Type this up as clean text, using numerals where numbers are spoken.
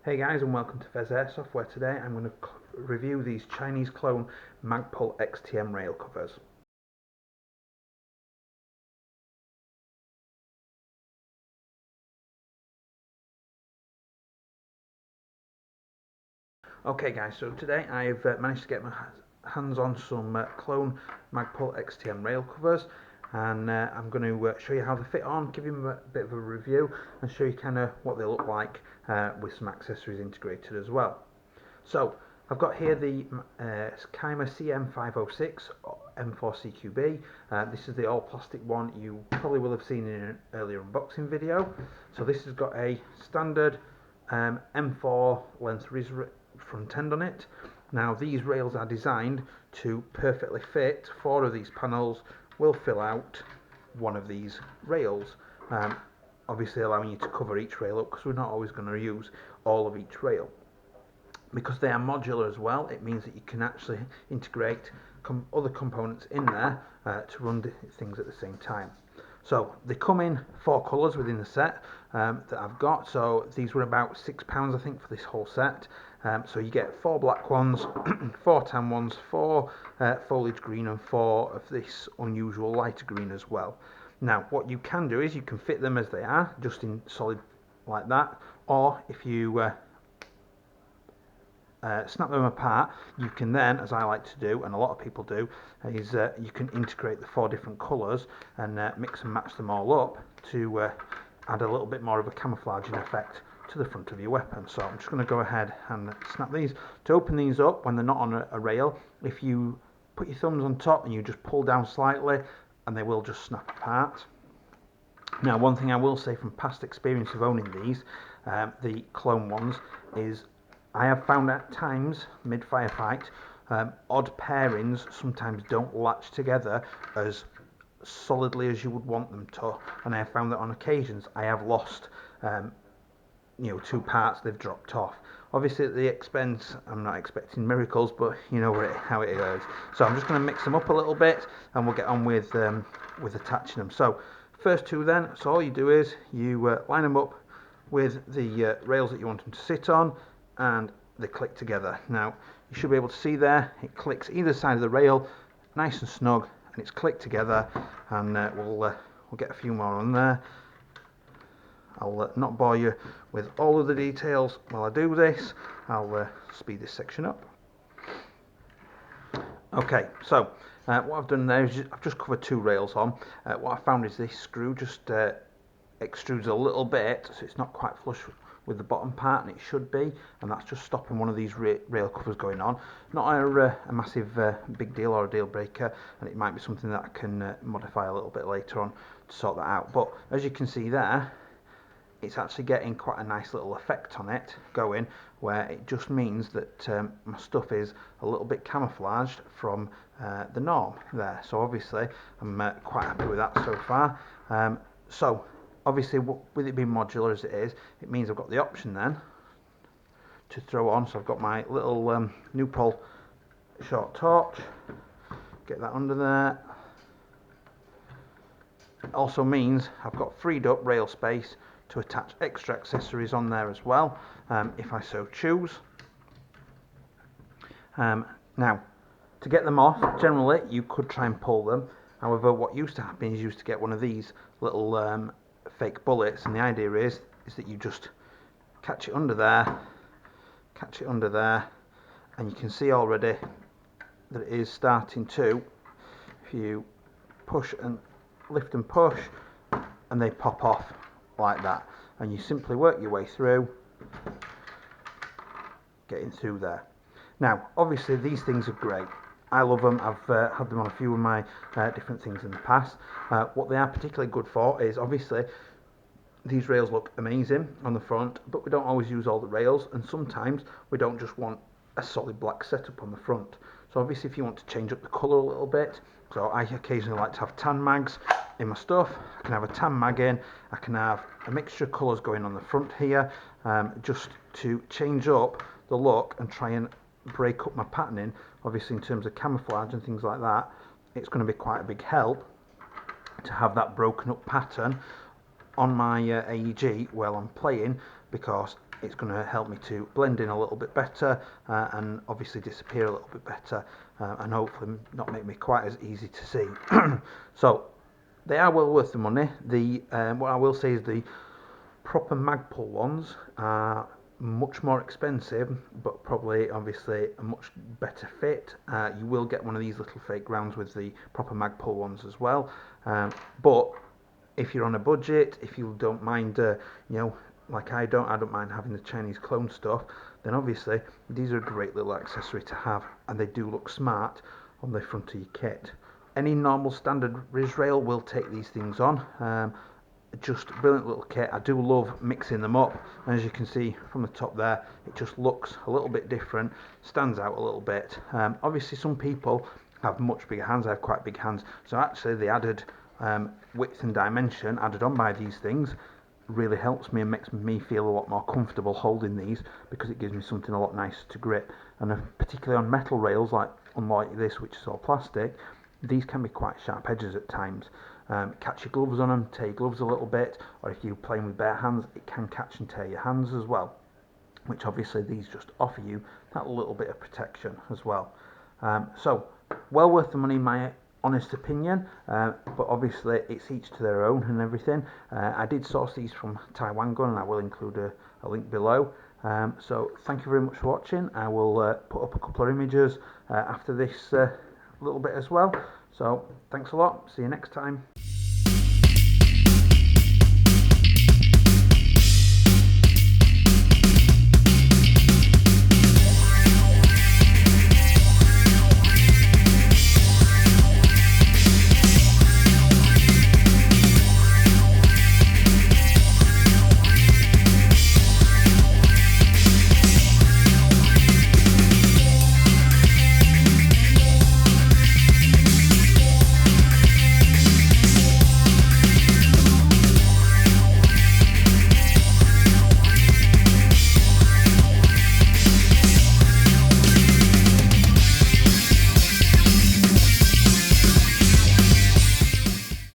Hey guys, and welcome to Pheas Airsoft, where today I'm going to review these Chinese clone Magpul XTM rail covers. Okay guys, so today I've managed to get my hands on some clone Magpul XTM rail covers, and I'm going to show you how they fit on, give you a bit of a review and show you kind of what they look like with some accessories integrated as well. So I've got here the Kyma CM506 M4CQB. This is the all plastic one you probably will have seen in an earlier unboxing video. So this has got a standard M4 length RIS front end on it. Now these rails are designed to perfectly fit. 4 of these panels will fill out one of these rails, obviously allowing you to cover each rail up, because we're not always going to use all of each rail. Because they are modular as well, it means that you can actually integrate other components in there to run things at the same time. So they come in 4 colours within the set that I've got. So these were about £6 I think for this whole set. So you get 4 black ones, 4 tan ones, 4 foliage green, and 4 of this unusual lighter green as well. Now what you can do is you can fit them as they are, just in solid like that, or if you snap them apart, you can then, as I like to do and a lot of people do, is you can integrate the 4 different colours and mix and match them all up to add a little bit more of a camouflaging effect to the front of your weapon. So I'm just going to go ahead and snap these. To open these up when they're not on a rail, if you put your thumbs on top and you just pull down slightly, and they will just snap apart. Now one thing I will say from past experience of owning these, the clone ones, is I have found at times, mid-firefight, odd pairings sometimes don't latch together as solidly as you would want them to, and I have found that on occasions I have lost 2 parts, they've dropped off. Obviously at the expense, I'm not expecting miracles, but you know how it is. So I'm just going to mix them up a little bit and we'll get on with attaching them. So first 2 then, so all you do is you line them up with the rails that you want them to sit on, and they click together. Now you should be able to see there, it clicks either side of the rail, nice and snug, and it's clicked together. And we'll get a few more on there. I'll not bore you with all of the details while I do this. I'll speed this section up. Okay, so what I've done there is I've just covered 2 rails on. What I found is this screw just extrudes a little bit, so it's not quite flush with the bottom part, and it should be, and that's just stopping one of these rail covers going on. Not a massive big deal or a deal breaker, and it might be something that I can modify a little bit later on to sort that out. But as you can see there, it's actually getting quite a nice little effect on it going, where it just means that my stuff is a little bit camouflaged from the norm there. So obviously I'm quite happy with that so far. So obviously with it being modular as it is, it means I've got the option then to throw on. So I've got my little Newpol short torch, get that under there. It also means I've got freed up rail space to attach extra accessories on there as well, if I so choose. Now to get them off, generally you could try and pull them. However, what used to happen is you used to get one of these little fake bullets, and the idea is that you just catch it under there, and you can see already that it is starting to, if you push and lift and push, and they pop off like that, and you simply work your way through, getting through there. Now obviously these things are great, I love them. I've had them on a few of my different things in the past. What they are particularly good for is, obviously these rails look amazing on the front, but we don't always use all the rails, and sometimes we don't just want a solid black setup on the front. So obviously if you want to change up the colour a little bit, so I occasionally like to have tan mags in my stuff. I can have a tan mag in, I can have a mixture of colours going on the front here, just to change up the look and try and break up my patterning. Obviously in terms of camouflage and things like that, it's going to be quite a big help to have that broken up pattern on my AEG while I'm playing, because it's going to help me to blend in a little bit better and obviously disappear a little bit better, and hopefully not make me quite as easy to see. So they are well worth the money. What I will say is the proper Magpul ones are much more expensive, but probably obviously a much better fit. You will get one of these little fake rounds with the proper Magpul ones as well, but if you're on a budget, if you don't mind, like I don't mind having the Chinese clone stuff, then obviously these are a great little accessory to have, and they do look smart on the front of your kit. Any normal standard RIS rail will take these things on. Just a brilliant little kit. I do love mixing them up, and as you can see from the top there, it just looks a little bit different, stands out a little bit. Obviously some people have much bigger hands. I have quite big hands, so actually the added width and dimension added on by these things really helps me and makes me feel a lot more comfortable holding these, because it gives me something a lot nicer to grip. And particularly on metal rails, unlike this which is all plastic, these can be quite sharp edges at times. Catch your gloves on them, tear your gloves a little bit, or if you're playing with bare hands, it can catch and tear your hands as well, which obviously these just offer you that little bit of protection as well. So well worth the money in my honest opinion, but obviously it's each to their own and everything. I did source these from Taiwan Gun, and I will include a link below. So thank you very much for watching. I will put up a couple of images after this little bit as well. So thanks a lot, see you next time.